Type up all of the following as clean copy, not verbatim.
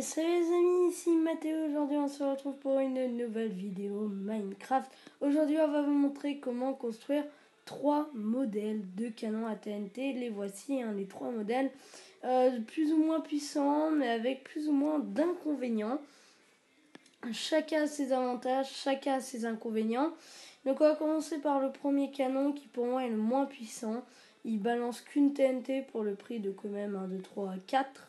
Et salut les amis, ici Mathéo. Aujourd'hui on se retrouve pour une nouvelle vidéo Minecraft. Aujourd'hui on va vous montrer comment construire 3 modèles de canons à TNT. Les voici, les 3 modèles. Plus ou moins puissants, mais avec plus ou moins d'inconvénients. Chacun a ses avantages, chacun a ses inconvénients. Donc on va commencer par le premier canon qui pour moi est le moins puissant. Il balance qu'une TNT pour le prix de quand même 1, 2, 3, 4.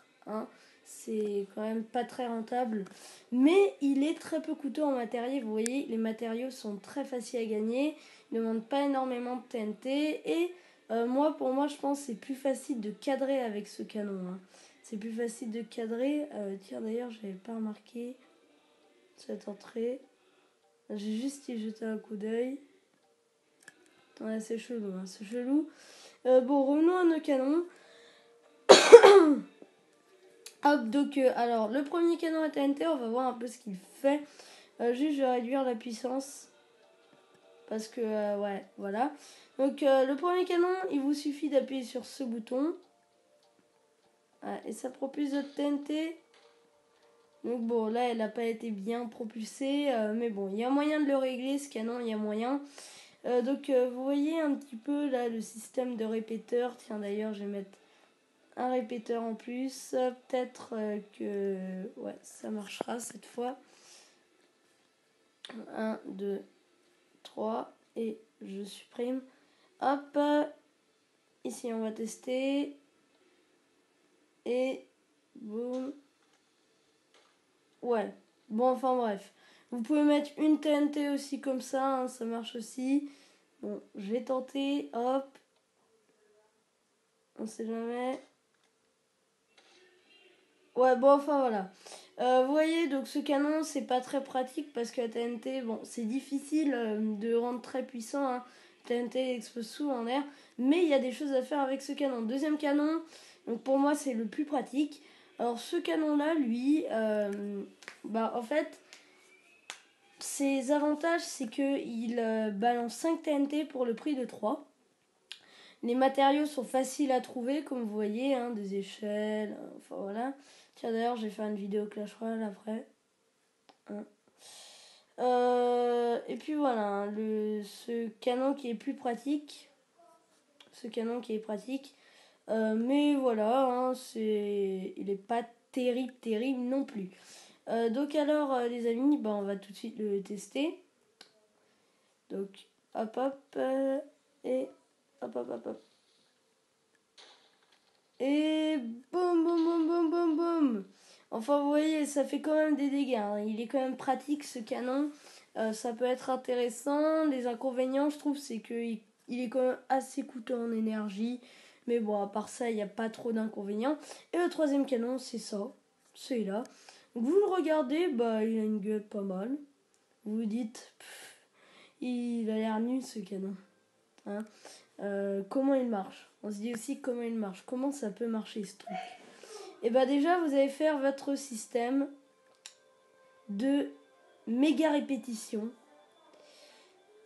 C'est quand même pas très rentable. Mais il est très peu coûteux en matériel. Vous voyez, les matériaux sont très faciles à gagner. Ils ne demandent pas énormément de TNT. Et pour moi, je pense que c'est plus facile de cadrer avec ce canon. C'est plus facile de cadrer. Tiens, d'ailleurs, je n'avais pas remarqué cette entrée. J'ai juste y jeté un coup d'œil. Ouais, c'est chelou, c'est chelou. Bon, revenons à nos canons. Hop, donc, alors, le premier canon à TNT, on va voir un peu ce qu'il fait. Juste, je vais réduire la puissance. Parce que, ouais, voilà. Donc, le premier canon, il vous suffit d'appuyer sur ce bouton. Et ça propulse votre TNT. Donc, bon, là, elle n'a pas été bien propulsée. Mais bon, il y a moyen de le régler, ce canon, il y a moyen. Donc, vous voyez un petit peu, là, le système de répéteur. Tiens, d'ailleurs, je vais mettre un répéteur en plus, peut-être que ouais, ça marchera cette fois. 1, 2, 3 et je supprime. Hop, ici on va tester et boum. Ouais, bon, enfin bref, vous pouvez mettre une TNT aussi comme ça, ça marche aussi. Bon, je vais tenter, hop, on sait jamais. Ouais, bon, enfin voilà. Vous voyez, donc ce canon, c'est pas très pratique parce que la TNT, bon, c'est difficile de rendre très puissant. TNT explose souvent en air, mais il y a des choses à faire avec ce canon. Deuxième canon, donc pour moi, c'est le plus pratique. Alors, ce canon-là, lui, en fait, ses avantages, c'est qu'il balance 5 TNT pour le prix de 3. Les matériaux sont faciles à trouver, comme vous voyez, des échelles, enfin voilà. Tiens, d'ailleurs, je vais faire une vidéo Clash Royale après. Et puis voilà, ce canon qui est plus pratique. Mais voilà, il n'est pas terrible non plus. Donc alors, les amis, on va tout de suite le tester. Donc, hop, et hop. Et boum. Enfin, vous voyez, ça fait quand même des dégâts. Il est quand même pratique, ce canon. Ça peut être intéressant. Les inconvénients, je trouve, c'est qu'il est quand même assez coûteux en énergie. Mais bon, à part ça, il n'y a pas trop d'inconvénients. Et le troisième canon, c'est ça. C'est là. Donc, vous le regardez, il a une gueule pas mal. Vous vous dites, il a l'air nul, ce canon. Comment il marche? On se dit aussi comment il marche. Comment ça peut marcher ce truc? Et déjà vous allez faire votre système de méga répétition.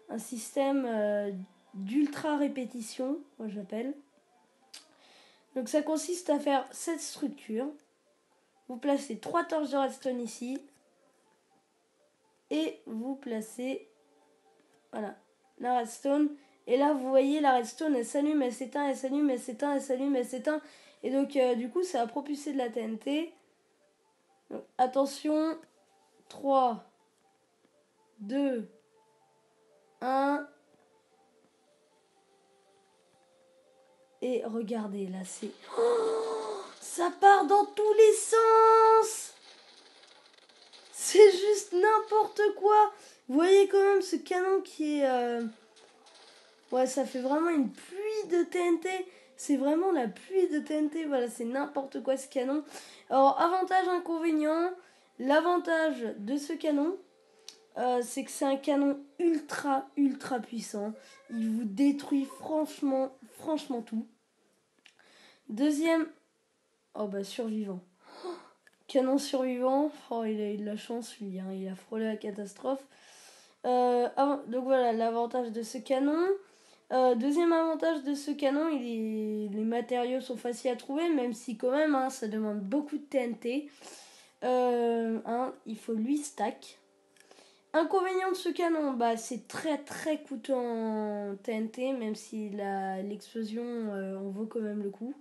Un système d'ultra répétition, moi j'appelle. Donc ça consiste à faire cette structure. Vous placez 3 torches de redstone ici. Et vous placez voilà, la redstone. Et là, vous voyez, la redstone, elle s'allume, elle s'éteint, elle s'allume, elle s'éteint, elle s'allume, elle s'éteint. Et donc, du coup, ça va propulser de la TNT. Donc, attention. 3, 2, 1. Et regardez, là, c'est... Oh, ça part dans tous les sens. C'est juste n'importe quoi. Vous voyez quand même ce canon qui est... Ouais, ça fait vraiment une pluie de TNT. C'est vraiment la pluie de TNT. Voilà, c'est n'importe quoi ce canon. Alors, avantage, inconvénient. L'avantage de ce canon, c'est que c'est un canon ultra puissant. Il vous détruit franchement tout. Deuxième... Oh survivant. Canon survivant. Oh, il a eu de la chance, lui. Il a frôlé la catastrophe. Donc voilà, l'avantage de ce canon. Deuxième avantage de ce canon, les matériaux sont faciles à trouver, même si quand même ça demande beaucoup de TNT. il faut 8 stacks. Inconvénient de ce canon, bah c'est très très coûteux en TNT, même si l'explosion en vaut quand même le coup.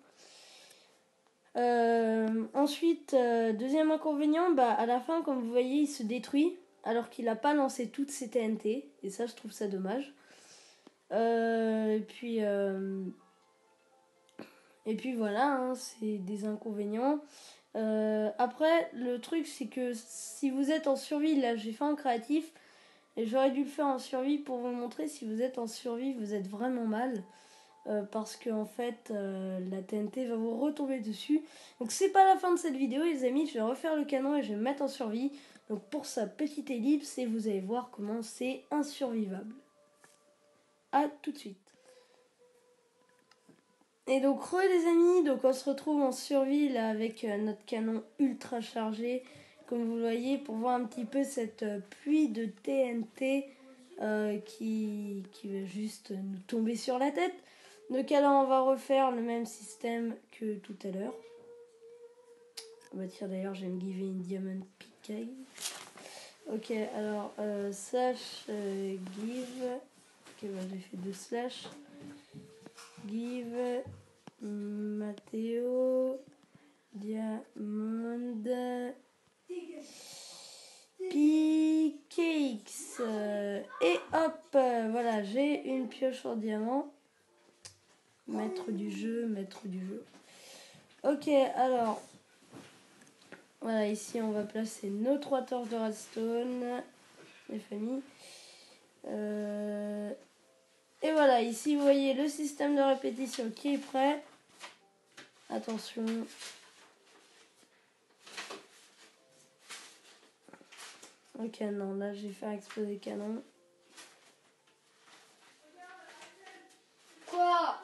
Ensuite, deuxième inconvénient, bah à la fin, comme vous voyez, il se détruit alors qu'il n'a pas lancé toutes ses TNT, et ça je trouve ça dommage. Et puis voilà, hein, c'est des inconvénients. Après, le truc c'est que si vous êtes en survie, là j'ai fait en créatif, et j'aurais dû le faire en survie pour vous montrer, si vous êtes en survie, vous êtes vraiment mal. Parce que en fait, la TNT va vous retomber dessus. Donc c'est pas la fin de cette vidéo les amis, je vais refaire le canon et je vais me mettre en survie. Donc pour sa petite ellipse, et vous allez voir comment c'est insurvivable. A tout de suite. Et donc les amis, donc on se retrouve en survie là avec notre canon ultra chargé. Comme vous le voyez, pour voir un petit peu cette pluie de TNT qui va juste nous tomber sur la tête. Donc alors on va refaire le même système que tout à l'heure. Bah tiens d'ailleurs je vais me giver une diamond pickaxe. Ok alors slash give. Ok bah j'ai fait 2 slash. Give Matteo Diamond Pickaxe et hop voilà j'ai une pioche en diamant. Maître du jeu. Ok, alors, voilà, ici on va placer nos 3 torches de redstone, les familles. Et voilà, ici vous voyez le système de répétition qui est prêt. Attention. Ok, non, là je vais faire exploser le canon. Quoi?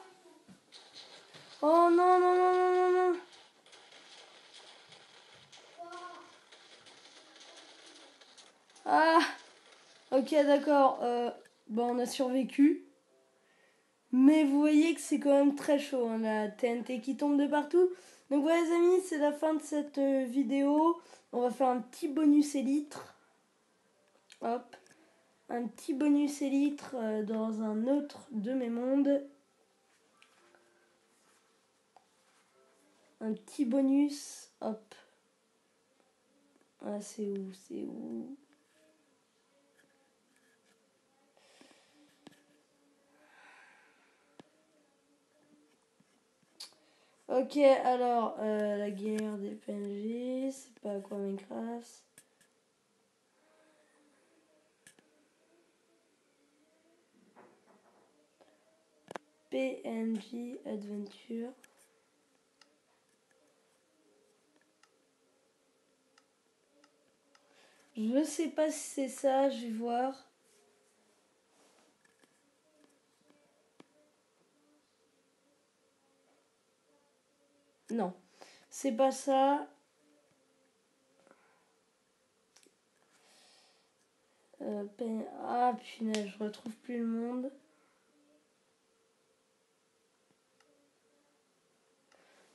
Oh non, non, non, non, non, non. Ah, ok, d'accord. Bon, on a survécu. Mais vous voyez que c'est quand même très chaud, hein, la TNT qui tombe de partout. Donc voilà les amis, c'est la fin de cette vidéo. On va faire un petit bonus élytre. Hop. Un petit bonus élytre dans un autre de mes mondes. Un petit bonus. Hop. Ah, c'est où? Ok, alors, la guerre des PNJ, c'est pas quoi Minecraft. PNJ Adventure. Je sais pas si c'est ça, je vais voir. Non, c'est pas ça. Ah punaise, je retrouve plus le monde.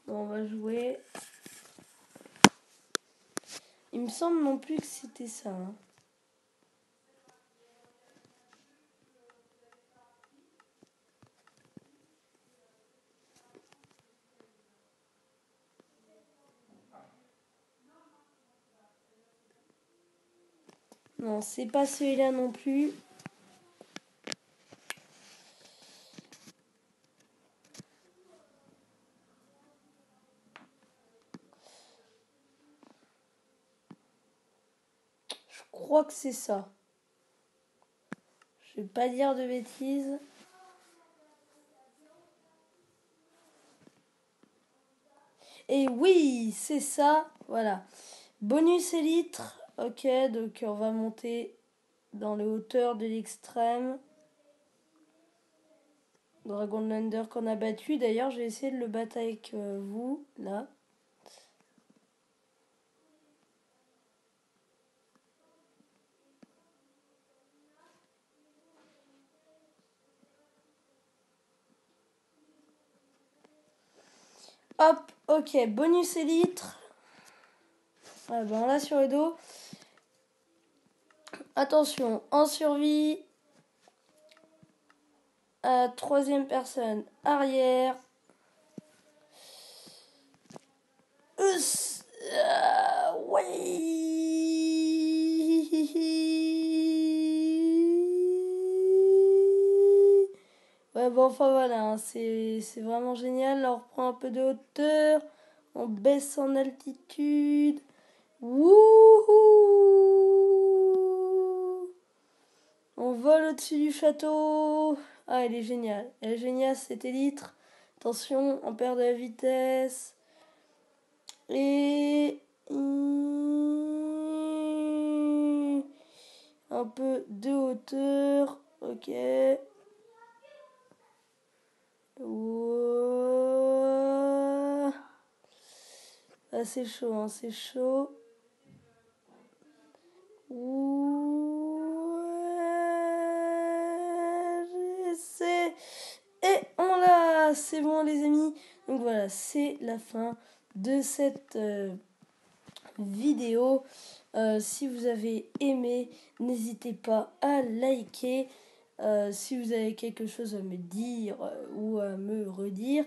Bon, on va jouer. Il me semble non plus que c'était ça. Hein. Non, c'est pas celui-là non plus. Je crois que c'est ça. Je vais pas dire de bêtises. Et oui, c'est ça. Voilà. Bonus élytre. Ok, donc on va monter dans les hauteurs de l'extrême. Dragon Lander qu'on a battu. D'ailleurs, j'ai essayé de le battre avec vous, là. Hop, ok, bonus élytre. Ah ben là sur le dos. Attention, en survie. Troisième personne arrière. Ouais. Ouais, bon, enfin voilà, hein, c'est vraiment génial. Là, on reprend un peu de hauteur. On baisse en altitude. Wouhou! On vole au-dessus du château. Ah, elle est géniale. Elle est géniale, cette élytre. Attention, on perd de la vitesse. Et un peu de hauteur. Ok. Ouah. Ah, c'est chaud, hein, c'est chaud. J'essaie. Et on l'a. C'est bon, les amis. Donc voilà, c'est la fin de cette vidéo. Si vous avez aimé, n'hésitez pas à liker. Si vous avez quelque chose à me dire ou à me redire,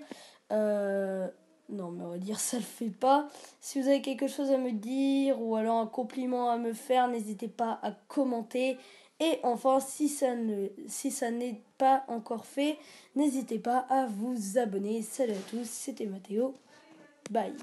non, me redire, ça le fait pas. Si vous avez quelque chose à me dire ou alors un compliment à me faire, n'hésitez pas à commenter. Et enfin, si ça n'est pas encore fait, n'hésitez pas à vous abonner. Salut à tous, c'était Mathéo. Bye.